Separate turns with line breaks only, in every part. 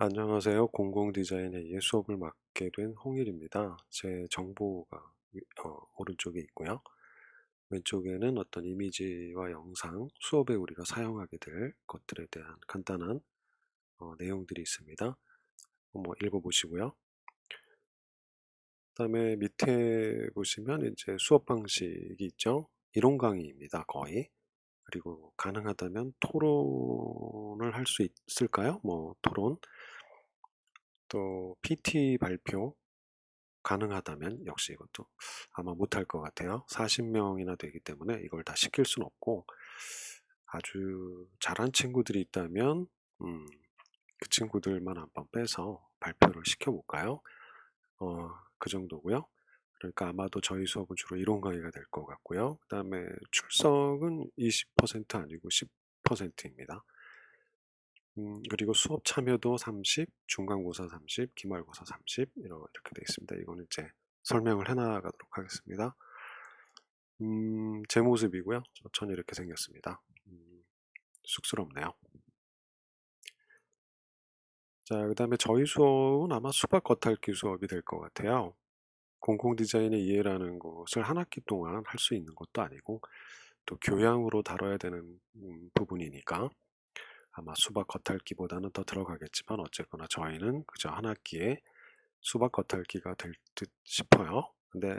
안녕하세요. 공공디자인의 수업을 맡게 된 홍일입니다. 제 정보가 오른쪽에 있고요. 왼쪽에는 어떤 이미지와 영상, 수업에 우리가 사용하게 될 것들에 대한 간단한 내용들이 있습니다. 한번 읽어보시고요. 그다음에 밑에 보시면 이제 수업 방식이 있죠. 이론 강의입니다, 거의. 그리고 가능하다면 토론을 할 수 있을까요? 뭐 토론, 또 PT 발표, 가능하다면 역시 이것도 아마 못할 것 같아요. 40명이나 되기 때문에 이걸 다 시킬 수는 없고, 아주 잘한 친구들이 있다면 음, 그 친구들만 한번 빼서 발표를 시켜볼까요? 그 정도고요. 그러니까 아마도 저희 수업은 주로 이론 강의가 될 것 같고요. 그 다음에 출석은 20% 아니고 10%입니다. 그리고 수업 참여도 30, 중간고사 30, 기말고사 30 이렇게 되어 있습니다. 이거는 이제 설명을 해나가도록 하겠습니다. 제 모습이고요. 저는 이렇게 생겼습니다. 쑥스럽네요. 자, 그 다음에 저희 수업은 아마 수박 겉핥기 수업이 될 것 같아요. 공공 디자인의 이해라는 것을 한 학기 동안 할 수 있는 것도 아니고 또 교양으로 다뤄야 되는 부분이니까 아마 수박 겉핥기보다는 더 들어가겠지만 어쨌거나 저희는 그저 한 학기에 수박 겉핥기가 될 듯 싶어요. 근데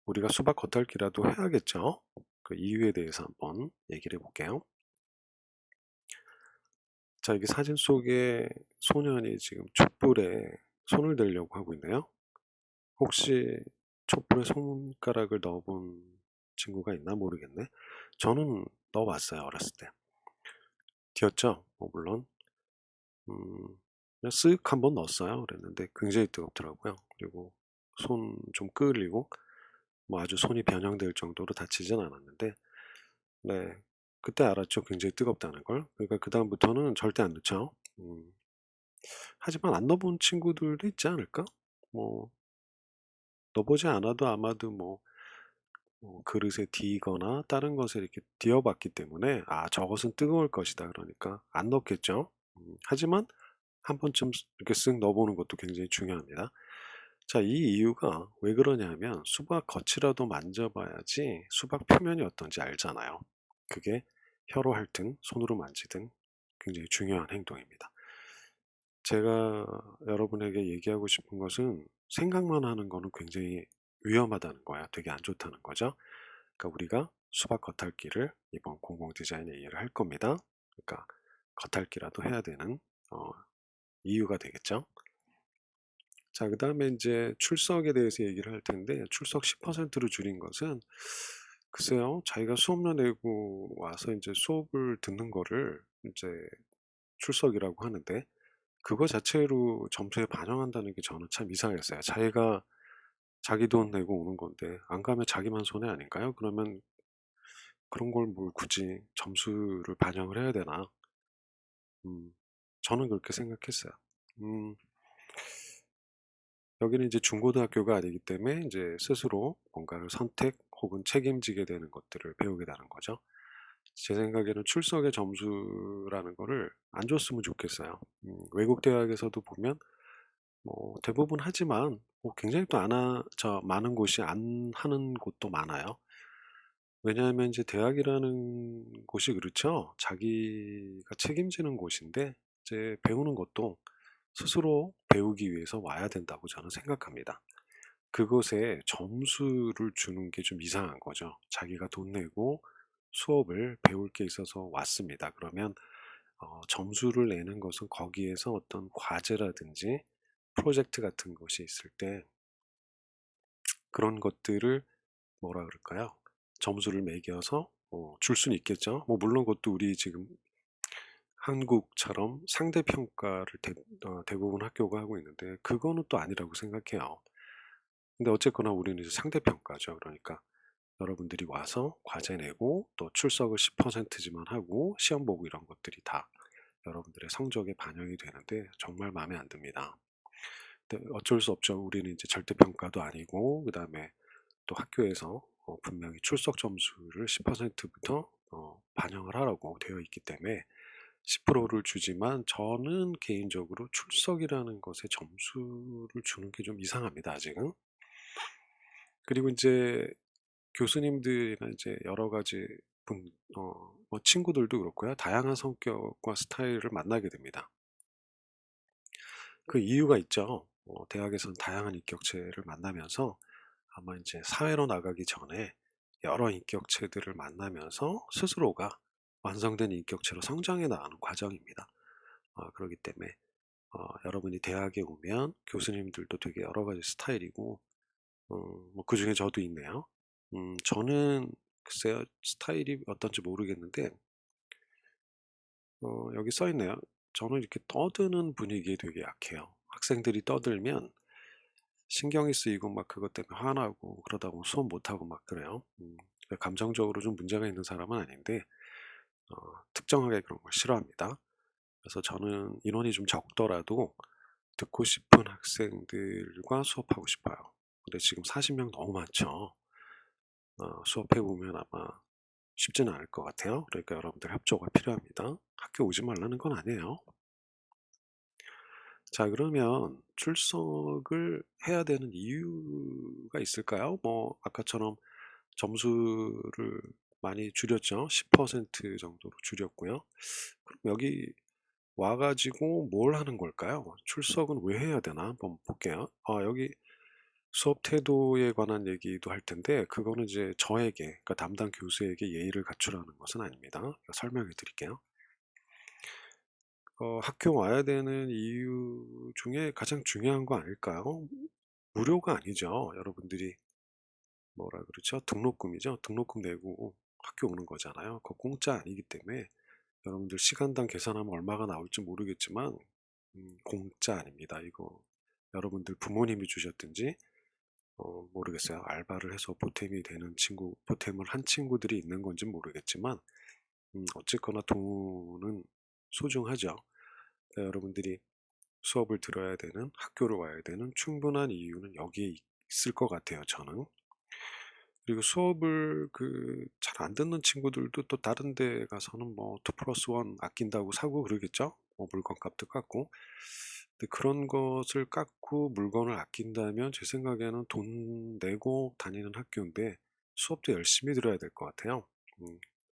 우리가 수박 겉핥기라도 해야겠죠? 그 이유에 대해서 한번 얘기를 해볼게요. 자, 이게 사진 속에 소년이 지금 촛불에 손을 대려고 하고 있네요. 혹시 촛불에 손가락을 넣어본 친구가 있나 모르겠네. 저는 넣어봤어요, 어렸을 때. 뒤었죠? 물론. 그냥 쓱 한번 넣었어요. 그랬는데 굉장히 뜨겁더라고요. 그리고 손 좀 끌리고 뭐 아주 손이 변형될 정도로 다치진 않았는데, 네. 그때 알았죠. 굉장히 뜨겁다는 걸. 그러니까 그다음부터는 절대 안 넣죠. 하지만 안 넣어본 친구들도 있지 않을까? 뭐, 넣어보지 않아도 아마도 뭐 그릇에 뒤거나 다른 것에 이렇게 뒤어봤기 때문에, 아, 저것은 뜨거울 것이다. 그러니까 안 넣겠죠. 하지만 한 번쯤 이렇게 쓱 넣어보는 것도 굉장히 중요합니다. 자, 이 이유가 왜 그러냐면 수박 겉이라도 만져봐야지 수박 표면이 어떤지 알잖아요. 그게 혀로 핥든 손으로 만지든 굉장히 중요한 행동입니다. 제가 여러분에게 얘기하고 싶은 것은 생각만 하는 거는 굉장히 위험하다는 거야. 되게 안 좋다는 거죠. 그러니까 우리가 수박 겉핥기를 이번 공공 디자인에 이해를 할 겁니다. 그러니까 겉핥기라도 해야 되는 어, 이유가 되겠죠. 자, 그 다음에 이제 출석에 대해서 얘기를 할 텐데, 출석 10%로 줄인 것은, 글쎄요, 자기가 수업료 내고 와서 이제 수업을 듣는 거를 이제 출석이라고 하는데, 그거 자체로 점수에 반영한다는 게 저는 참 이상했어요. 자기가 자기 돈 내고 오는 건데, 안 가면 자기만 손해 아닌가요? 그러면 그런 걸 뭘 굳이 점수를 반영을 해야 되나? 음, 저는 그렇게 생각했어요. 음, 여기는 이제 중고등학교가 아니기 때문에 이제 스스로 뭔가를 선택 혹은 책임지게 되는 것들을 배우게 되는 거죠. 제 생각에는 출석의 점수라는 거를 안 줬으면 좋겠어요. 외국 대학에서도 보면 뭐 대부분 하지만 뭐 굉장히 또 많은 곳이 안 하는 곳도 많아요. 왜냐하면 이제 대학이라는 곳이 그렇죠. 자기가 책임지는 곳인데 이제 배우는 것도 스스로 배우기 위해서 와야 된다고 저는 생각합니다. 그것에 점수를 주는 게 좀 이상한 거죠. 자기가 돈 내고 수업을 배울 게 있어서 왔습니다. 그러면 점수를 내는 것은 거기에서 어떤 과제라든지 프로젝트 같은 것이 있을 때 그런 것들을 뭐라 그럴까요? 점수를 매겨서 줄 수는 있겠죠. 뭐 물론 그것도 우리 지금 한국처럼 상대평가를 대부분 학교가 하고 있는데 그거는 또 아니라고 생각해요. 근데 어쨌거나 우리는 이제 상대평가죠. 그러니까 여러분들이 와서 과제 내고 또 출석을 10%지만 하고 시험 보고 이런 것들이 다 여러분들의 성적에 반영이 되는데 정말 마음에 안 듭니다. 근데 어쩔 수 없죠. 우리는 이제 절대평가도 아니고 그다음에 또 학교에서 분명히 출석 점수를 10%부터 반영을 하라고 되어 있기 때문에 10%를 주지만 저는 개인적으로 출석이라는 것에 점수를 주는 게 좀 이상합니다, 아직은. 그리고 이제 교수님들이나 이제 여러 가지 뭐 친구들도 그렇고요. 다양한 성격과 스타일을 만나게 됩니다. 그 이유가 있죠. 대학에서는 다양한 인격체를 만나면서 아마 이제 사회로 나가기 전에 여러 인격체들을 만나면서 스스로가 완성된 인격체로 성장해 나가는 과정입니다. 그렇기 때문에 여러분이 대학에 오면 교수님들도 되게 여러 가지 스타일이고 뭐 그중에 저도 있네요. 저는 글쎄요. 스타일이 어떤지 모르겠는데 여기 써 있네요. 저는 이렇게 떠드는 분위기에 되게 약해요. 학생들이 떠들면 신경이 쓰이고 막 그것 때문에 화나고 그러다 보면 수업 못하고 막 그래요. 감정적으로 좀 문제가 있는 사람은 아닌데 어 특정하게 그런 걸 싫어합니다. 그래서 저는 인원이 좀 적더라도 듣고 싶은 학생들과 수업하고 싶어요. 근데 지금 40명 너무 많죠. 수업해 보면 아마 쉽지는 않을 것 같아요. 그러니까 여러분들 협조가 필요합니다. 학교 오지 말라는 건 아니에요. 자, 그러면 출석을 해야 되는 이유가 있을까요? 뭐 아까처럼 점수를 많이 줄였죠. 10% 정도로 줄였고요. 그럼 여기 와 가지고 뭘 하는 걸까요? 출석은 왜 해야 되나 한번 볼게요. 여기 수업 태도에 관한 얘기도 할 텐데 그거는 이제 저에게 그러니까 담당 교수에게 예의를 갖추라는 것은 아닙니다. 설명해 드릴게요. 학교 와야 되는 이유 중에 가장 중요한 거 아닐까요? 무료가 아니죠. 여러분들이 뭐라 그러죠? 등록금이죠. 등록금 내고 학교 오는 거잖아요. 그거 공짜 아니기 때문에 여러분들 시간당 계산하면 얼마가 나올지 모르겠지만 공짜 아닙니다. 이거 여러분들 부모님이 주셨든지 모르겠어요. 알바를 해서 보탬이 되는 친구, 보탬을 한 친구들이 있는 건지 모르겠지만 어쨌거나 돈은 소중하죠. 그러니까 여러분들이 수업을 들어야 되는, 학교를 와야 되는 충분한 이유는 여기에 있을 것 같아요, 저는. 그리고 수업을 잘 안 듣는 친구들도 또 다른 데 가서는 뭐 2 플러스 1 아낀다고 사고 그러겠죠? 뭐 물건값도 깎고. 근데 그런 것을 깎고 물건을 아낀다면 제 생각에는 돈 내고 다니는 학교인데 수업도 열심히 들어야 될 것 같아요.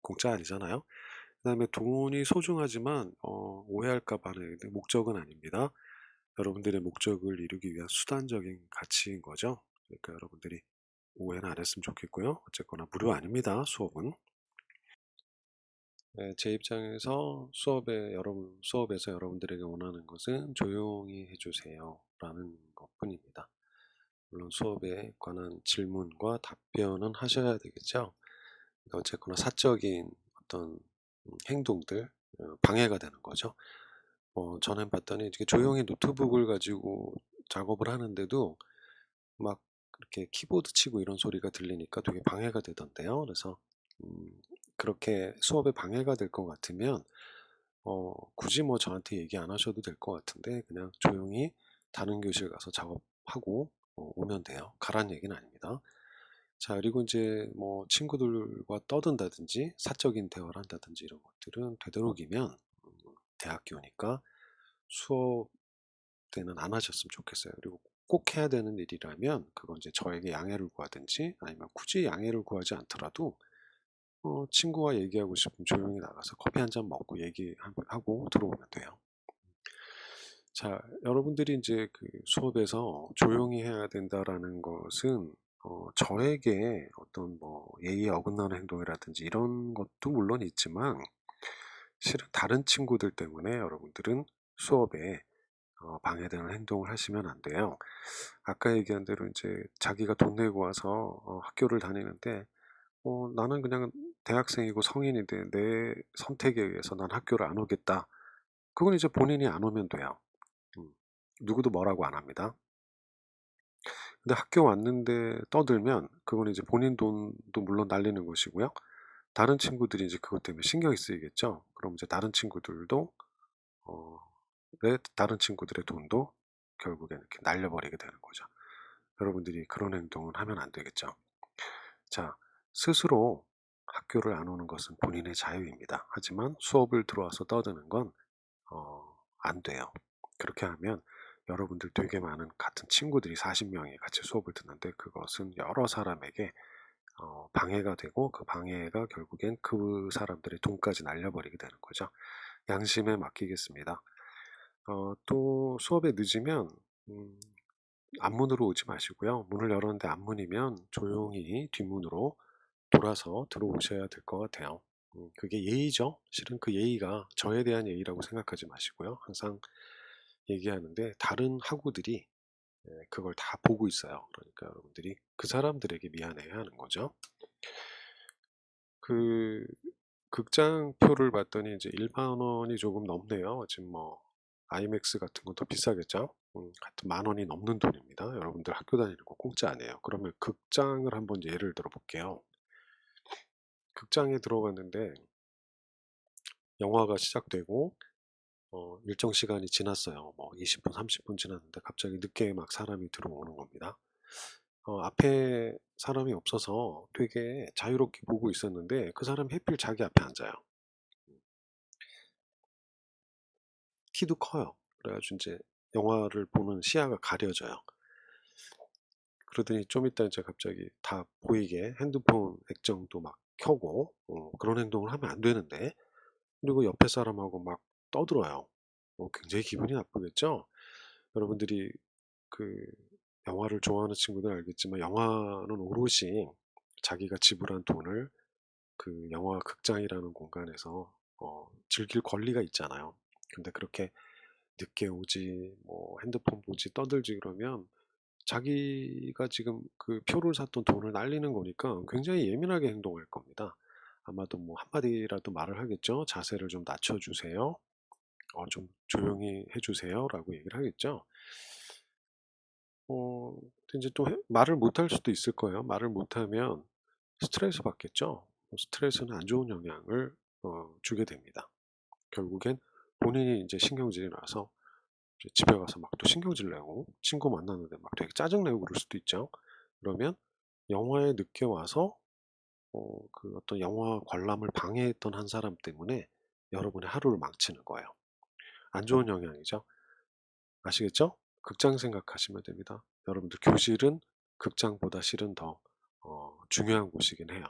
공짜 아니잖아요. 그다음에 돈이 소중하지만 오해할까 봐 하는데 목적은 아닙니다. 여러분들의 목적을 이루기 위한 수단적인 가치인 거죠. 그러니까 여러분들이 오해는 안 했으면 좋겠고요. 어쨌거나 무료 아닙니다, 수업은. 네, 제 입장에서 수업에서 여러분들에게 원하는 것은 조용히 해주세요 라는 것뿐입니다. 물론 수업에 관한 질문과 답변은 하셔야 되겠죠. 어쨌거나 사적인 어떤 행동들, 방해가 되는 거죠. 전에 봤더니 이렇게 조용히 노트북을 가지고 작업을 하는데도 막 그렇게 키보드 치고 이런 소리가 들리니까 되게 방해가 되던데요. 그래서 음, 그렇게 수업에 방해가 될 것 같으면 굳이 뭐 저한테 얘기 안 하셔도 될 것 같은데 그냥 조용히 다른 교실 가서 작업하고 오면 돼요. 가란 얘기는 아닙니다. 자, 그리고 이제 뭐 친구들과 떠든다든지 사적인 대화를 한다든지 이런 것들은 되도록이면 대학교니까 수업 때는 안 하셨으면 좋겠어요. 그리고 꼭 해야 되는 일이라면 그건 이제 저에게 양해를 구하든지 아니면 굳이 양해를 구하지 않더라도 친구와 얘기하고 싶으면 조용히 나가서 커피 한 잔 먹고 얘기하고 들어오면 돼요. 자, 여러분들이 이제 수업에서 조용히 해야 된다라는 것은 저에게 어떤 뭐 예의에 어긋나는 행동이라든지 이런 것도 물론 있지만 실은 다른 친구들 때문에 여러분들은 수업에 방해되는 행동을 하시면 안 돼요. 아까 얘기한 대로 이제 자기가 돈 내고 와서 학교를 다니는데 나는 그냥 대학생이고 성인인데 내 선택에 의해서 난 학교를 안 오겠다. 그건 이제 본인이 안 오면 돼요. 음, 누구도 뭐라고 안 합니다. 근데 학교 왔는데 떠들면 그건 이제 본인 돈도 물론 날리는 것이고요. 다른 친구들이 이제 그것 때문에 신경이 쓰이겠죠. 그럼 이제 다른 친구들도 어, 다른 친구들의 돈도 결국엔 이렇게 날려버리게 되는 거죠. 여러분들이 그런 행동은 하면 안 되겠죠. 자, 스스로 학교를 안 오는 것은 본인의 자유입니다. 하지만 수업을 들어와서 떠드는 건 안 돼요. 그렇게 하면 여러분들 되게 많은 같은 친구들이 40명이 같이 수업을 듣는데 그것은 여러 사람에게 방해가 되고 그 방해가 결국엔 그 사람들의 돈까지 날려버리게 되는 거죠. 양심에 맡기겠습니다. 또 수업에 늦으면 음, 앞문으로 오지 마시고요. 문을 열었는데 앞문이면 조용히 뒷문으로 돌아서 들어오셔야 될 것 같아요. 그게 예의죠. 실은 그 예의가 저에 대한 예의라고 생각하지 마시고요. 항상 얘기하는데 다른 학우들이 그걸 다 보고 있어요. 그러니까 여러분들이 그 사람들에게 미안해야 하는 거죠. 그 극장 표를 봤더니 이제 1만 원이 조금 넘네요. 지금 뭐 아이맥스 같은 것도 비싸겠죠. 하여튼 만 원이 넘는 돈입니다. 여러분들 학교 다니는 거 공짜 아니에요. 그러면 극장을 한번 예를 들어 볼게요. 극장에 들어갔는데 영화가 시작되고 일정 시간이 지났어요. 뭐 20분, 30분 지났는데 갑자기 늦게 막 사람이 들어오는 겁니다. 앞에 사람이 없어서 되게 자유롭게 보고 있었는데 그 사람이 하필 자기 앞에 앉아요. 키도 커요. 그래가지고 이제 영화를 보는 시야가 가려져요. 그러더니 좀 이따 이제 갑자기 다 보이게 핸드폰 액정도 막 켜고 그런 행동을 하면 안 되는데 그리고 옆에 사람하고 막 떠들어요. 굉장히 기분이 나쁘겠죠? 여러분들이 그 영화를 좋아하는 친구들 알겠지만 영화는 오롯이 자기가 지불한 돈을 그 영화 극장이라는 공간에서 즐길 권리가 있잖아요. 근데 그렇게 늦게 오지, 뭐 핸드폰 보지, 떠들지 그러면 자기가 지금 그 표를 샀던 돈을 날리는 거니까 굉장히 예민하게 행동할 겁니다. 아마도 뭐 한마디라도 말을 하겠죠. 자세를 좀 낮춰주세요. 좀 조용히 해주세요. 라고 얘기를 하겠죠. 근데 이제 또 말을 못할 수도 있을 거예요. 말을 못하면 스트레스 받겠죠. 스트레스는 안 좋은 영향을 주게 됩니다. 결국엔 본인이 이제 신경질이 나서 이제 집에 가서 막 또 신경질 내고 친구 만났는데 막 되게 짜증내고 그럴 수도 있죠. 그러면 영화에 늦게 와서 그 어떤 영화 관람을 방해했던 한 사람 때문에 여러분의 하루를 망치는 거예요. 안 좋은 영향이죠. 아시겠죠? 극장 생각하시면 됩니다. 여러분들 교실은 극장보다 실은 더 중요한 곳이긴 해요.